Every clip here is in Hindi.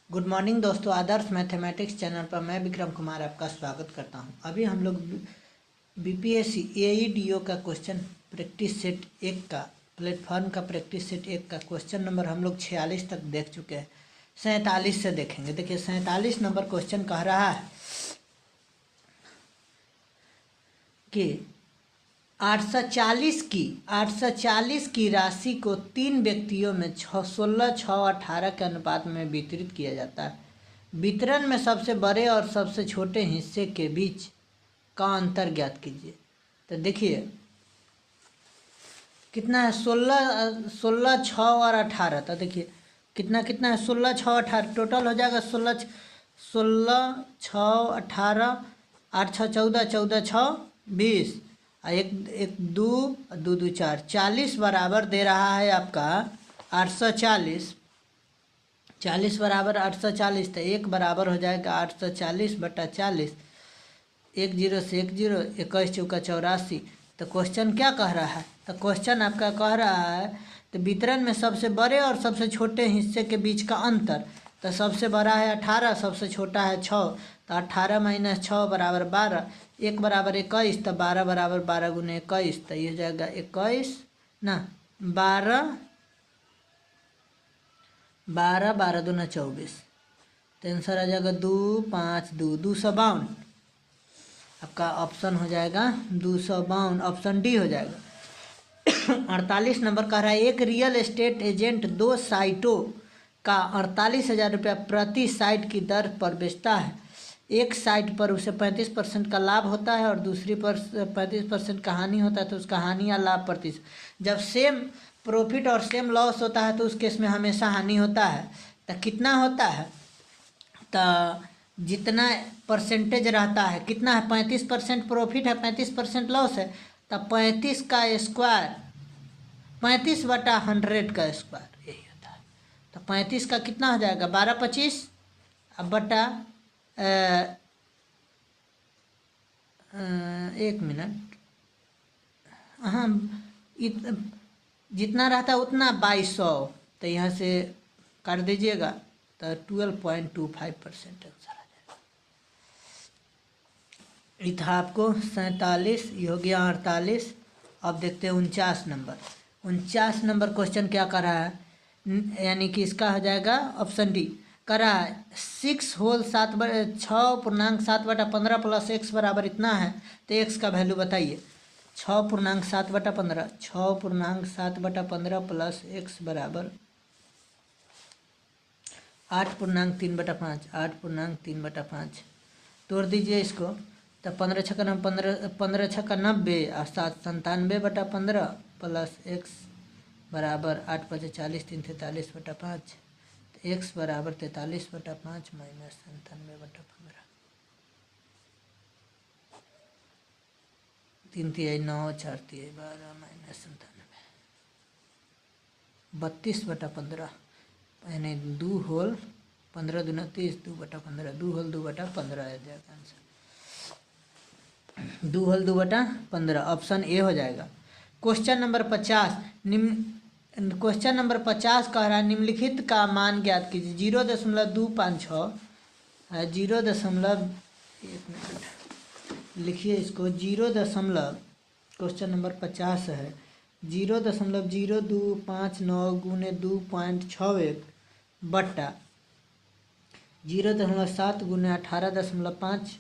गुड मॉर्निंग दोस्तों, आदर्श मैथमेटिक्स चैनल पर मैं विक्रम कुमार आपका स्वागत करता हूं। अभी हम लोग बीपीएससी एईडीओ का क्वेश्चन प्रैक्टिस सेट 1 का प्लेटफॉर्म का प्रैक्टिस सेट 1 का क्वेश्चन नंबर हम लोग 46 तक देख चुके हैं। 47 से देखेंगे। देखिए 47 नंबर क्वेश्चन कह रहा है कि 840 की राशि को 3 व्यक्तियों में 16, 6, 18 के अनुपात में वितरित किया जाता है। वितरण में सबसे बड़े और सबसे छोटे हिस्से के बीच का अंतर ज्ञात कीजिए। तो देखिए कितना है, 16, 6 और 18। तो देखिए कितना है, 16, 6, 18 टोटल हो जाएगा 16, 6, 18, 8, 6, 14, 14, 6, 20 एक दो दो दो 4, 40 बराबर दे रहा है आपका 840। 40 बराबर 840, तो 1 बराबर हो जाएगा 840/40। 1 0 से 1 0, 21 चौका 84। तो क्वेश्चन क्या कह रहा है? तो क्वेश्चन आपका कह रहा है तो वितरण में सबसे बड़े और सबसे छोटे हिस्से के बीच का अंतर। तो सबसे बड़ा है 18, सबसे छोटा है 6। तो 18 - 6 बराबर 12। 1 बराबर 21, तो 12 बराबर 12 गुने 21। तो ये हो जाएगा 21 ना 12, 12 12 दूना 24। तो आंसर आ जाएगा 2 5 2 252। आपका ऑप्शन हो जाएगा 252, ऑप्शन डी हो जाएगा। 48 नंबर कह रहा है एक रियल एस्टेट एजेंट 2 साइटों का 48,000 रुपया प्रति साइट की दर पर बेचता है। एक साइट पर उसे 35% का लाभ होता है और दूसरी पर 35% का हानि होता है। तो उसका हानि या लाभ प्रतिशत, जब सेम प्रॉफिट और सेम लॉस होता है तो उस केस में हमेशा हानि होता है। तो कितना होता है? तो जितना परसेंटेज रहता है, कितना है, 35% प्रॉफिट है, 35% लॉस है। तो 35 का स्क्वायर 35/100 का स्क्वायर यही होता है। तो 35 का कितना हो जाएगा 12 25 अब बटा 1 मिनट, हाँ जितना रहता है उतना 2200। तो यहाँ से कर दीजिएगा तो 12.25% आंसर आ जाएगा। ये था आपको 47, ये हो गया 48। अब देखते हैं 49 नंबर। 49 नंबर क्वेश्चन क्या कर रहा है, यानी कि इसका हो जाएगा ऑप्शन डी। कर रहा है 6 होल 6.7/15 प्लस x बराबर इतना है। तो x का वैल्यू बताइए। 6.7/15 6.7/15 प्लस x बराबर 8.3/5 8.3/5। तोड़ दीजिए इसको। तो 15 छक्का 90 और 7 97/15 प्लस x बराबर 8 5 40 3 43/5। तो x बराबर 43/5 माइनस 97/15। 3 तिहाई 9 4 तिहाई 12 माइनस 97 32/15, यानी 2 होल 15 दूना 30 2/15 2 होल 2/15 आ जाएगा आंसर। 2 होल 2/15 ऑप्शन ए हो जाएगा। क्वेश्चन नंबर 50 क्वेश्चन नंबर 50 कह रहा है निम्नलिखित का मान ज्ञात कीजिए। 0.256 है, 1 मिनट लिखिए इसको। 0. क्वेश्चन नंबर 50 है 0.0259 गुने 2.61 बट्टा 0.7 गुने 18.5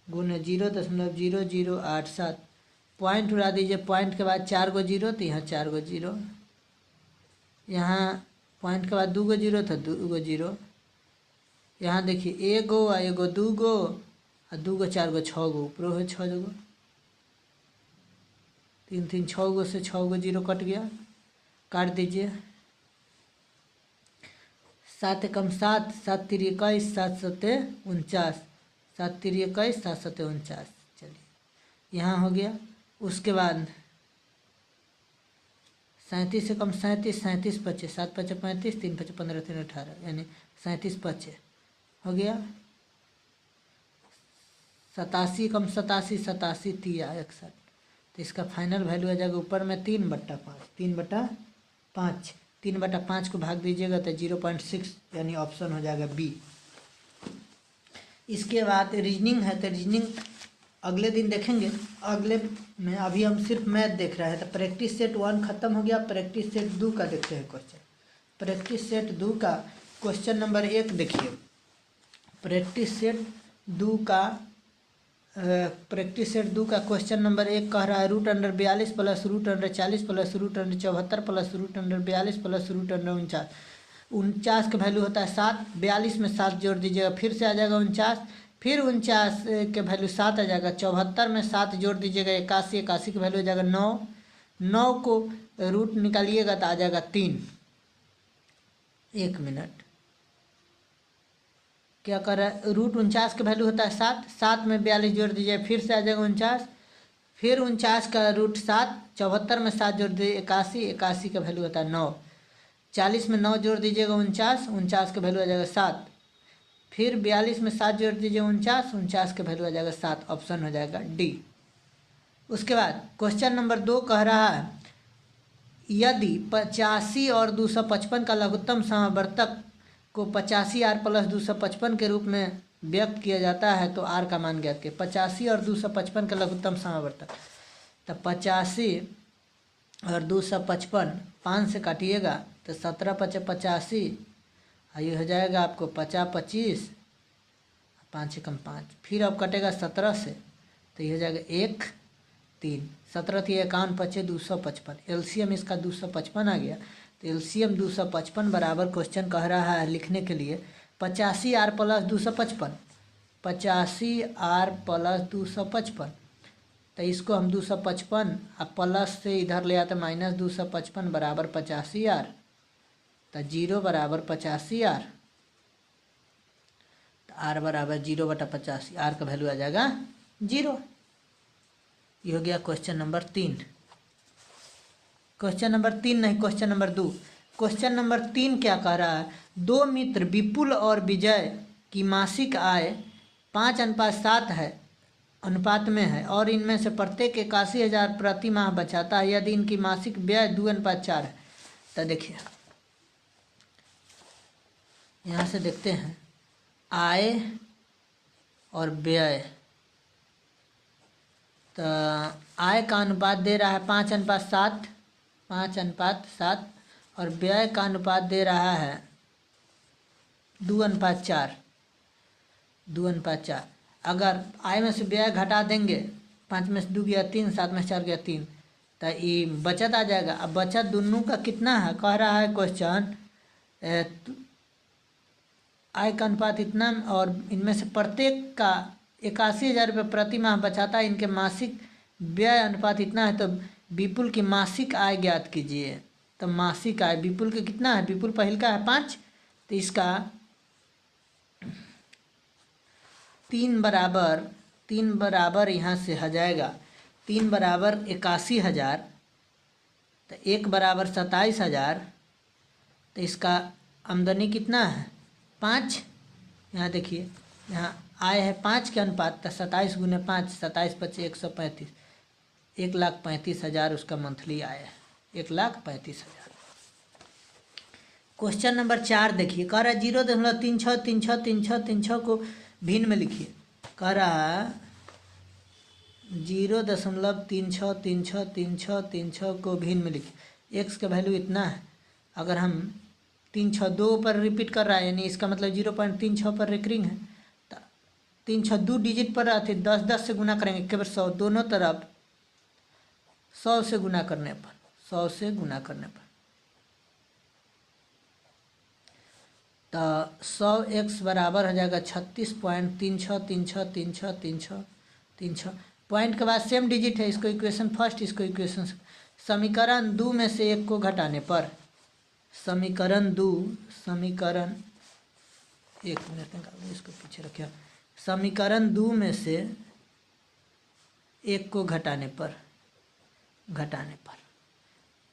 गुने 0.0087। पॉइंट उड़ा दीजिए। पॉइंट के बाद 4 गो जीरो, तो यहाँ 4 गो जीरो, यहाँ पॉइंट के बाद 2 गो जीरो था 2 गो जीरो। यहाँ देखिए 1 गो 1 गो 2 गो और 2 गो 4 गो 6 गो ऊपर है 6 गो। 3 3 6 गो से 6 गो जीरो कट गया, काट दीजिए। 7 एकम 7 7 3 21 7 7 49 7 3 21 7 7 49। चलिए यहाँ हो गया। उसके बाद 37 एकम 37 37 25 7 5 35 3 5 15 3 18, यानी 37 25 हो गया। 87 एकम 87 87 तिया 61। तो इसका फाइनल वैल्यू आ जाएगा ऊपर में 3/5 3/5 3/5 को भाग दीजिएगा तो 0.6, यानी ऑप्शन हो जाएगा बी। इसके बाद रीजनिंग है, तो रीजनिंग अगले दिन देखेंगे। अगले में अभी हम सिर्फ मैथ देख रहे हैं। तो प्रैक्टिस सेट 1 खत्म हो गया। प्रैक्टिस सेट 2 का देखते हैं क्वेश्चन। प्रैक्टिस सेट 2 का क्वेश्चन नंबर 1 देखिए। प्रैक्टिस सेट 2 का क्वेश्चन नंबर 1 कह रहा है √42 प्लस √40 प्लस √74 प्लस √42 प्लस √49। 49 का वैल्यू होता है 7। 42 में 7 जोड़ दीजिएगा, फिर से आ जाएगा 49। फिर 49 के वैल्यू 7 आ जाएगा। 74 में 7 जोड़ दीजिएगा 81। 81 का वैल्यू आ जाएगा 9। 9 को रूट निकालिएगा तो आ जाएगा 3। 1 मिनट, क्या कर रहा है, √49 का वैल्यू होता है 7। 7 में 42 जोड़ दीजिए, फिर से आ जाएगा 49। फिर 49 का √7। 74 में 7 जोड़ दीजिए 81। 81 का वैल्यू होता है 9। 40 में 9 जोड़ दीजिएगा 49। 49 का वैल्यू आ जाएगा 7। फिर 42 में 7 जोड़ दीजिए 49। 49 का वैल्यू आ जाएगा 7। ऑप्शन हो जाएगा डी। उसके बाद क्वेश्चन नंबर 2 कह रहा है यदि 85 और 255 का लघुत्तम समावर्तक को 85R प्लस 255 के रूप में व्यक्त किया जाता है तो R का मान ज्ञात कीजिए। 85 और 255 का लघुत्तम समावर्तक, तो 85 और 255 5 से काटिएगा तो 17 × 5 = 85। ये हो जाएगा आपको 50 × 25, 5 × 5। फिर अब कटेगा 17 से, तो ये हो जाएगा 1 3। 17 थी 51 × 5 = 255। एलसीएम इसका 255 आ गया। तो एलसीएम 255 बराबर क्वेश्चन कह रहा है लिखने के लिए 85R प्लस 255। 85R प्लस 255, तो इसको हम 255 अब प्लस से इधर ले आते माइनस 255 बराबर 85R। तो 0 बराबर 85R, तो R बराबर 0/85। R का वैल्यू आ जाएगा 0। ये हो गया क्वेश्चन नंबर 3। क्वेश्चन नंबर 3 नहीं, क्वेश्चन नंबर 2। क्वेश्चन नंबर 3 क्या कह रहा है, 2 मित्र विपुल और विजय की मासिक आय 5:7 है अनुपात में है और इनमें से प्रत्येक 81,000 प्रति माह बचाता है यदि इनकी मासिक व्यय 2:4 है। तो देखिए यहाँ से देखते हैं आय और व्यय। तो आय का अनुपात दे रहा है 5:7, 5:7 और व्यय का अनुपात दे रहा है 2:4, 2:4। अगर आय में से व्यय घटा देंगे, 5 में से 2 गया 3, 7 में से 4 गया 3, तो ये बचत आ जाएगा। अब बचत दोनों का कितना है कह रहा है क्वेश्चन, आय का अनुपात इतना और इनमें से प्रत्येक का 81,000 रुपये प्रति माह बचाता है, इनके मासिक व्यय अनुपात इतना है। तो विपुल की मासिक आय ज्ञात कीजिए। तो मासिक आय विपुल के कितना है, विपुल पहल का है 5, तो इसका 3 बराबर यहाँ से हो जाएगा 3 बराबर 81,000, तो 1 बराबर 27,000। तो इसका आमदनी कितना है 5। यहाँ देखिए यहाँ आय है 5 के अनुपात, तो 27 × 5, 27 × 5 = 135। 1,35,000 उसका मंथली आय है, 1,35,000। क्वेश्चन नंबर 4 देखिए, कह रहा है 0.36363636 को भिन्न में लिखिए। कह रहा है 0.36363636 को भिन्न में लिखिए। एक्स का वैल्यू इतना है। अगर हम 362 पर रिपीट कर रहा है यानी इसका मतलब 0.36 पर रिकरिंग है। तो 3 2 डिजिट पर रहते 10 से गुना करेंगे केवल 100, दोनों तरफ 100 से गुना करने पर, 100 से गुना करने पर, तो 100x बराबर हो जाएगा 36.3636363636। पॉइंट के बाद सेम डिजिट है, इसको इक्वेशन फर्स्ट, इसको इक्वेशन। समीकरण 2 में से 1 को घटाने पर, समीकरण 1 मिनट निकालो, इसको पीछे रखिए। समीकरण 2 में से 1 को घटाने पर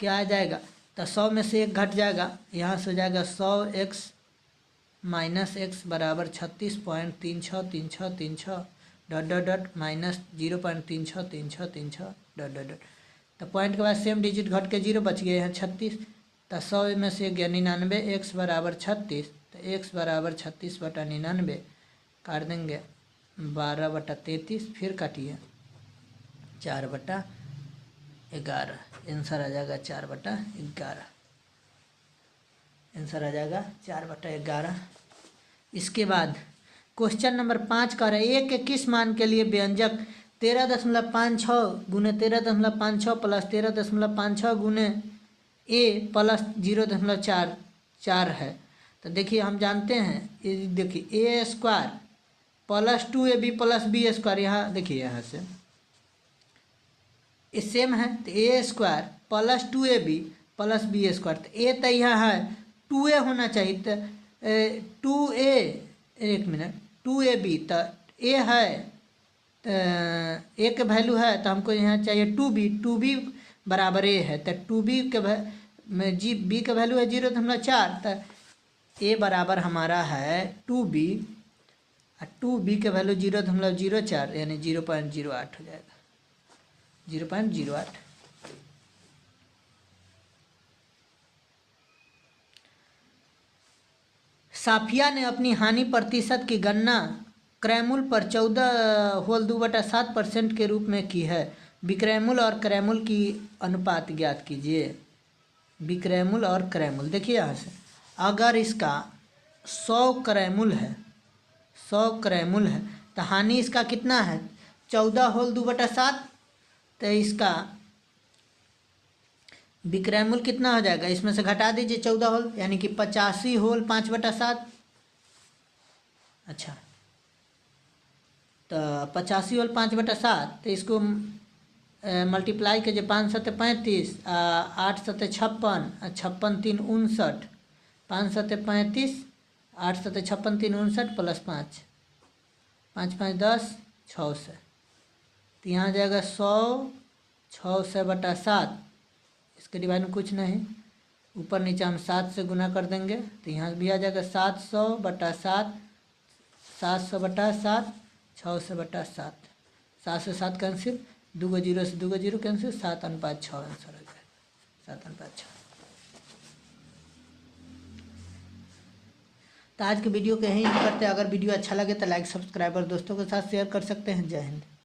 क्या आ जाएगा, तो 100 में से 1 घट जाएगा, यहाँ से हो जाएगा 100x माइनस x बराबर 36.363636 ... माइनस 0.363636 ... तो पॉइंट के बाद सेम डिजिट घट के 0 बच गए हैं 36। तो 100 में से 99, x बराबर 36, तो x बराबर 36/99। काट देंगे 12/33, फिर काटिए 4/11, आंसर आ जाएगा 4/11, आंसर आ जाएगा 4/11। इसके बाद क्वेश्चन नंबर 5 कह रहा है ए के किस मान के लिए व्यंजक 13.56 गुने 13.56 प्लस 13.56 गुने ए प्लस 0.44 है। तो देखिए हम जानते हैं, ये देखिए A square plus 2ab plus B square, यहाँ देखिए यहाँ से ये सेम है, तो A square plus 2ab plus B square, तो ए तो यहाँ है 2a होना चाहिए, तो 2a, एक मिनट 2ab, तो ए है तो ए के वैल्यू है, तो हमको यहाँ चाहिए 2b बराबर ए है, तो 2b के बी का वैल्यू है 0.4, तो ए बराबर हमारा है 2b, और 2b के वैल्यू 0.04 यानी 0.08 हो जाएगा, 0.08। साफिया ने अपनी हानि प्रतिशत की गणना क्रयमूल्य पर 14.2/7% के रूप में की है। विक्रयमूल्य और क्रयमूल्य की अनुपात ज्ञात कीजिए। विक्रयमूल्य और क्रयमूल्य देखिए यहाँ से, अगर इसका 100 क्रयमूल्य है, 100 क्रयमूल्य है, तो हानि इसका कितना है 14/2/7, तो इसका विक्रयमूल्य कितना हो जाएगा, इसमें से घटा दीजिए 14 होल, यानी कि 85 होल 5/7। अच्छा, तो 85 होल 5/7, तो इसको मल्टीप्लाई कीजिए, 5 7 35, 8 7 56, 56 3 59, 5 7 35, 8 7 56 3 59 प्लस 5 5 5 10 600, तो यहाँ जाएगा 100 600/7, इसके डिवाइड में कुछ नहीं, ऊपर नीचे हम 7 से गुना कर देंगे, तो यहाँ भी आ जाएगा 700/7, 700/7, 600/7, 7 से 7 कैंसिल, 2 0 से 2 0 कैंसिल, 7:6 आंसर हो जाएगा, 7:6। तो आज के वीडियो को यहीं करते हैं। अगर वीडियो अच्छा लगे तो लाइक सब्सक्राइब और दोस्तों के साथ शेयर कर सकते हैं। जय हिंद।